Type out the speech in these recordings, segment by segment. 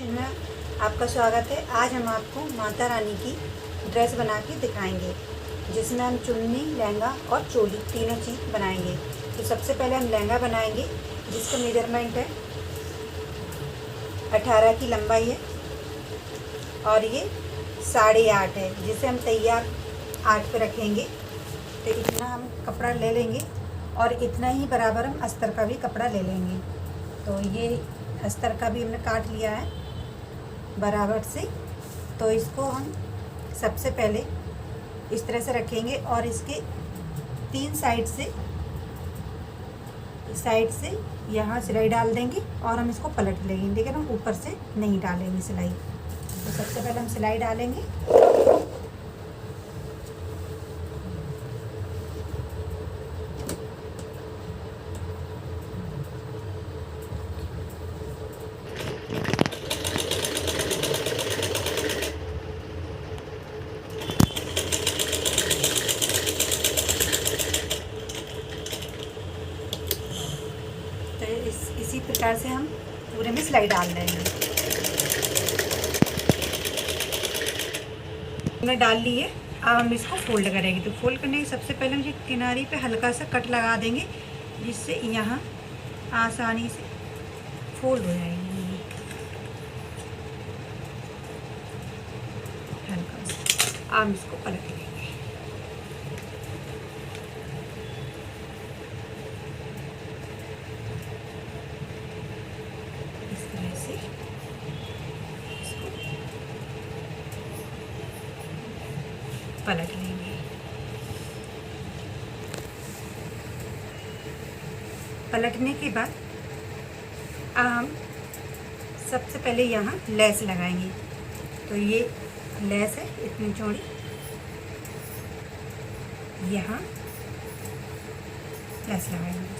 में आपका स्वागत है। आज हम आपको माता रानी की ड्रेस बना के दिखाएंगे, जिसमें हम चुन्नी, लहंगा और चोली तीनों चीज़ बनाएंगे। तो सबसे पहले हम लहंगा बनाएंगे, जिसका मेजरमेंट है 18 की लंबाई है और ये 8.5 है, जिसे हम तैयार 8 पे रखेंगे। तो इतना हम कपड़ा ले लेंगे और इतना ही बराबर हम अस्तर का भी कपड़ा ले लेंगे। तो ये अस्तर का भी हमने काट लिया है बराबर से। तो इसको हम सबसे पहले इस तरह से रखेंगे और इसके 3 साइड से यहाँ सिलाई डाल देंगे और हम इसको पलट लेंगे, लेकिन हम ऊपर से नहीं डालेंगे सिलाई। तो सबसे पहले हम सिलाई डालेंगे। इसी प्रकार से हम पूरे में सिलाई डाल देंगे। हमने डाल ली है। अब हम इसको फोल्ड करेंगे। तो फोल्ड करने के सबसे पहले हम किनारे पे हल्का सा कट लगा देंगे, जिससे यहाँ आसानी से फोल्ड हो जाएगी। हल्का सा हम इसको पलट लेंगे। पलट लेंगे। पलटने के बाद अब हम सबसे पहले यहाँ लेस लगाएंगे। तो ये लेस है इतनी चौड़ी, यहाँ लेस लगाएंगे।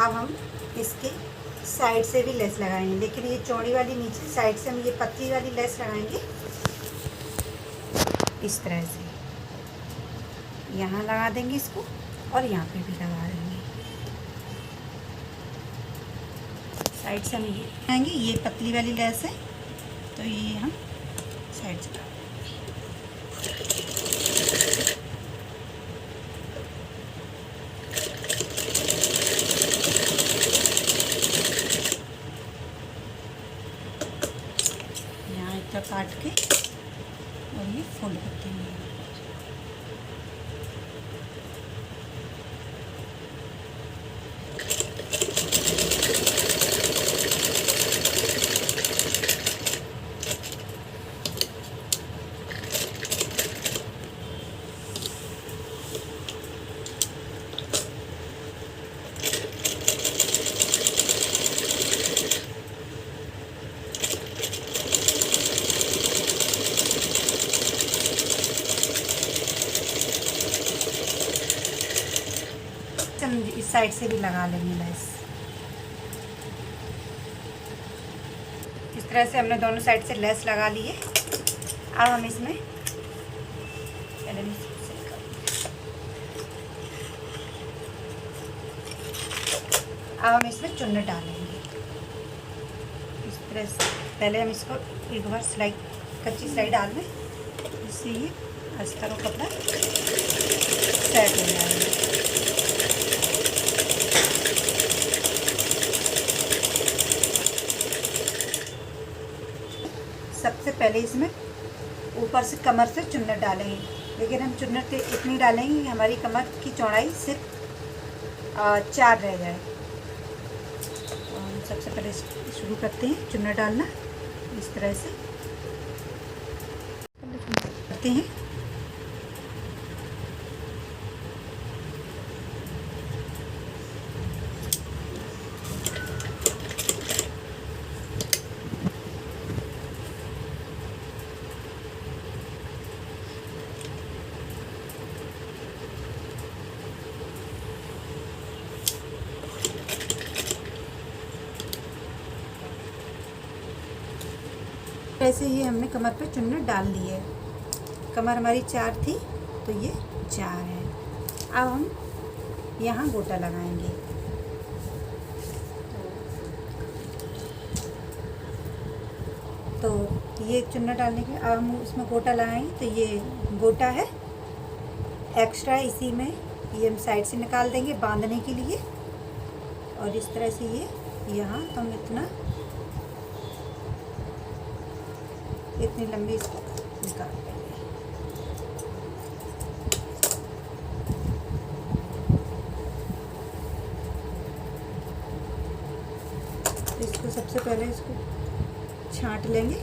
अब हम इसके साइड से भी लेस लगाएंगे, लेकिन ये चौड़ी वाली नीचे साइड से हम ये पतली वाली लेस लगाएंगे। इस तरह से यहाँ लगा देंगे इसको और यहाँ पे भी लगा देंगे। साइड से हम ये लगाएंगे। ये पतली वाली लेस है, तो ये हम साइड से लगा काट के और ये फोल्ड करते हैं। इस साइड से भी लगा लेंगे लेस। इस तरह से हमने दोनों साइड से लेस लगा ली है। अब हम इसमें चुन्नी डालेंगे। इस तरह से पहले हम इसको एक बार सिलाई, कच्ची सिलाई डाल दें, जिससे ये अस्तर और कपड़ा सेट हो जाएगा। सबसे पहले इसमें ऊपर से कमर से चुन्नट डालेंगे, लेकिन हम चुन्नट इतनी डालेंगे कि हमारी कमर की चौड़ाई सिर्फ 4 रह जाए। तो हम सबसे पहले शुरू करते हैं चुन्नट डालना। इस तरह से करते हैं। उल्टे से ही हमने कमर पे चुन्नट डाल दी है। कमर हमारी 4 थी तो ये 4 है। अब हम यहाँ गोटा लगाएंगे। तो ये चुन्नट डालने के अब हम उसमें गोटा लगाएंगे। तो ये गोटा है एक्स्ट्रा, इसी में ये हम साइड से निकाल देंगे बांधने के लिए। और इस तरह से ये यहाँ तो हम इतनी लंबी इसको निकाल देंगे। इसको सबसे पहले इसको छांट लेंगे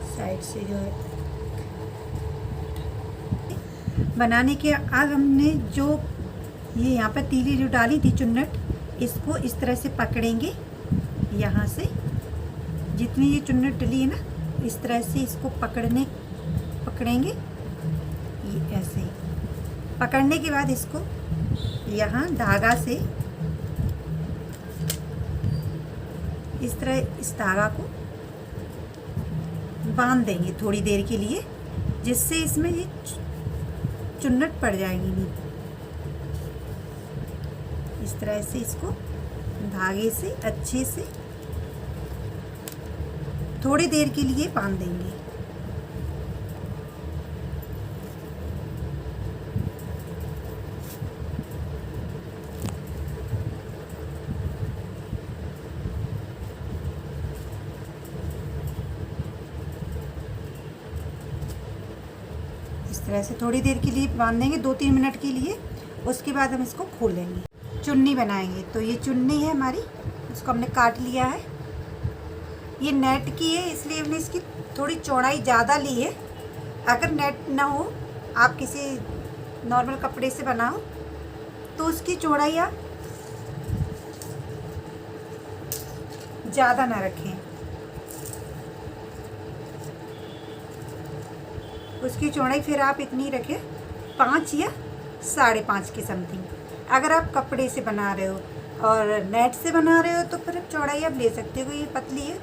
साइड से जो है बनाने के। आज हमने जो ये यहाँ पर तीली जो डाली थी चुन्नट, इसको इस तरह से पकड़ेंगे। यहाँ से जितनी ये चुन्नट डली है ना, इस तरह से इसको पकड़ेंगे ये ऐसे। पकड़ने के बाद इसको यहाँ धागा से इस तरह इस धागा को बांध देंगे थोड़ी देर के लिए, जिससे इसमें ये चुन्नट पड़ जाएगी नहीं। इस तरह से इसको धागे से अच्छे से थोड़ी देर के लिए बांध देंगे। इस तरह से थोड़ी देर के लिए बांधेंगे, 2-3 मिनट के लिए। उसके बाद हम इसको खोलेंगे, चुन्नी बनाएंगे। तो ये चुन्नी है हमारी, इसको हमने काट लिया है। ये नेट की है, इसलिए हमने इसकी थोड़ी चौड़ाई ज़्यादा ली है। अगर नेट ना हो, आप किसी नॉर्मल कपड़े से बनाओ तो उसकी चौड़ाई आप ज़्यादा ना रखें। उसकी चौड़ाई फिर आप इतनी रखें, 5 या 5.5 के समथिंग। अगर आप कपड़े से बना रहे हो और नेट से बना रहे हो तो फिर चौड़ाई आप ले सकते हो। ये पतली है,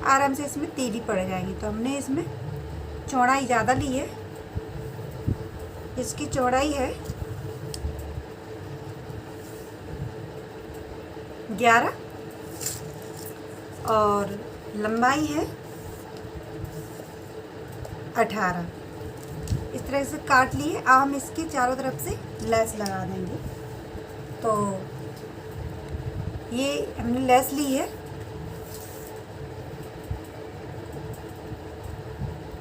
आराम से इसमें तीली पड़ जाएगी। तो हमने इसमें चौड़ाई ज़्यादा ली है। इसकी चौड़ाई है 11 और लंबाई है 18। इस तरह से काट लिए। अब हम इसके चारों तरफ से लेस लगा देंगे। तो ये हमने लेस ली है,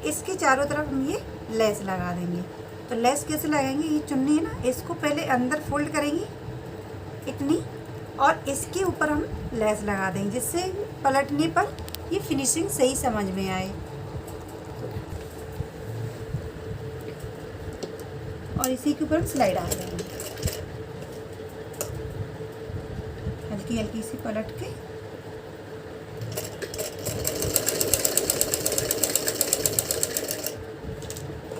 इसके चारों तरफ हम ये लेस लगा देंगे। तो लेस कैसे लगाएंगे, ये चुन्नी है ना, इसको पहले अंदर फोल्ड करेंगे इतनी, और इसके ऊपर हम लेस लगा देंगे, जिससे पलटने पर ये फिनिशिंग सही समझ में आए। और इसी के ऊपर हम सिलाई डाल देंगे, हल्की हल्की सी पलट के।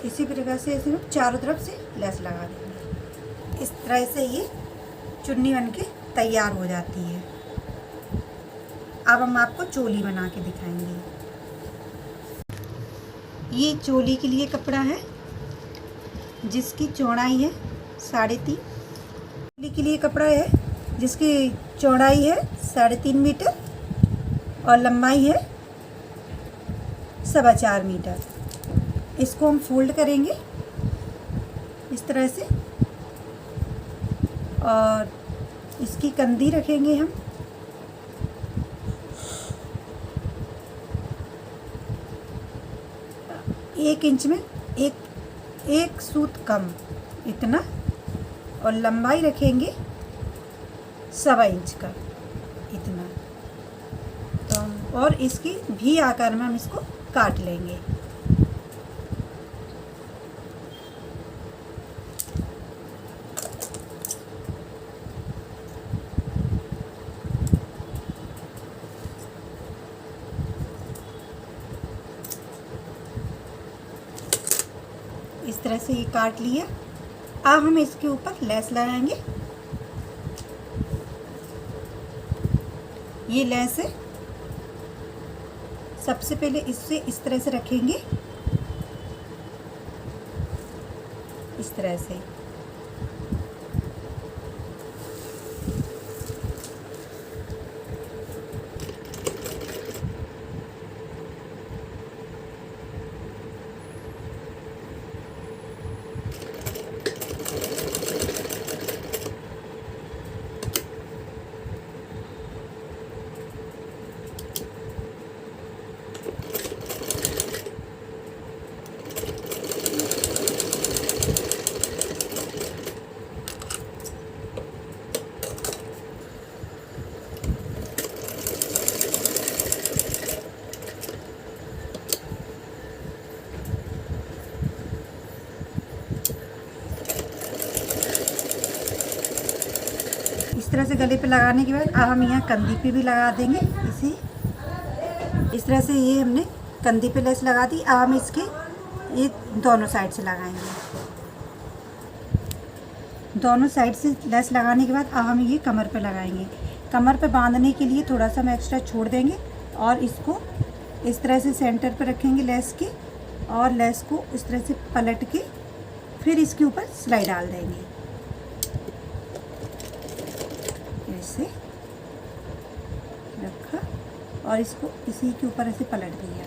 इसी प्रकार से ऐसे हम चारों तरफ से लेस लगा देंगे। इस तरह से ये चुन्नी बनके तैयार हो जाती है। अब हम आपको चोली बना के दिखाएंगे। ये चोली के लिए कपड़ा है जिसकी चौड़ाई है 3.5। चोली के लिए कपड़ा है जिसकी चौड़ाई है 3.5 मीटर और लंबाई है 4.25 मीटर। इसको हम फोल्ड करेंगे इस तरह से, और इसकी कंधी रखेंगे हम एक इंच में, एक सूत कम इतना, और लंबाई रखेंगे 1.25 इंच का इतना। तो और इसकी भी आकार में हम इसको काट लेंगे। इस तरह से ये काट लिया। अब हम इसके ऊपर लेस लगाएंगे। ये लेस है सबसे पहले इससे इस तरह से रखेंगे, इस तरह से। इस तरह से गले पे लगाने के बाद अब हम यहाँ कंधी पे भी लगा देंगे इसे। इस तरह से ये हमने कंधी पे लेस लगा दी। अब हम इसके ये दोनों साइड से लगाएंगे। दोनों साइड से लेस लगाने के बाद अब हम ये कमर पे लगाएंगे। कमर पे बांधने के लिए थोड़ा सा हम एक्स्ट्रा छोड़ देंगे और इसको इस तरह से सेंटर पे रखेंगे लेस के, और लेस को इस तरह से पलट के फिर इसके ऊपर सिलाई डाल देंगे। ऐसे रखा और इसको इसी के ऊपर ऐसे पलट दिया।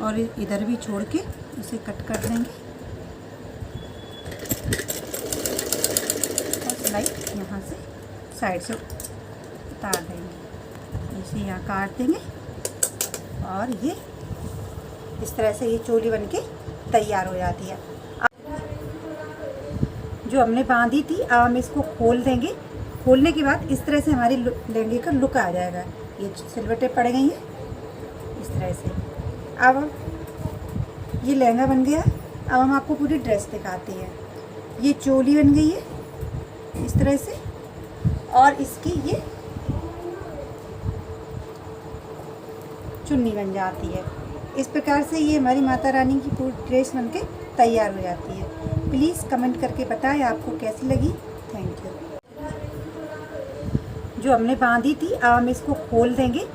और इधर भी छोड़ के इसे कट कर देंगे और सिलाई यहाँ से साइड से उतार देंगे। इसे यहाँ काट देंगे और ये इस तरह से ये चोली बनके तैयार हो जाती है। जो हमने बांधी थी अब हम इसको खोल देंगे। खोलने के बाद इस तरह से हमारी लहंगे का लुक आ जाएगा। ये सिलवटें पड़ गई हैं इस तरह से। अब ये लहंगा बन गया। अब हम आपको पूरी ड्रेस दिखाते हैं। ये चोली बन गई है इस तरह से, और इसकी ये चुन्नी बन जाती है। इस प्रकार से ये हमारी माता रानी की पूरी ड्रेस बनके तैयार हो जाती है। प्लीज़ कमेंट करके बताएं आपको कैसी लगी। Thank you. जो हमने बांधी थी अब हम इसको खोल देंगे।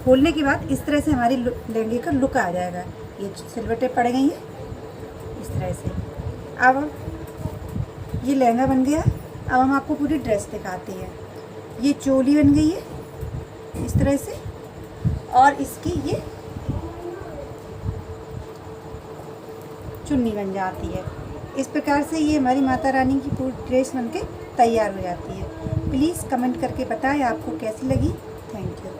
खोलने के बाद इस तरह से हमारी लहंगे का लुक आ जाएगा। ये सिलवटें पड़ गई हैं इस तरह से। अब ये लहंगा बन गया। अब हम आपको पूरी ड्रेस दिखाते हैं। ये चोली बन गई है इस तरह से, और इसकी ये चुन्नी बन जाती है। इस प्रकार से ये हमारी माता रानी की पूरी ड्रेस बनके तैयार हो जाती है। प्लीज़ कमेंट करके बताएं आपको कैसी लगी। Thank you.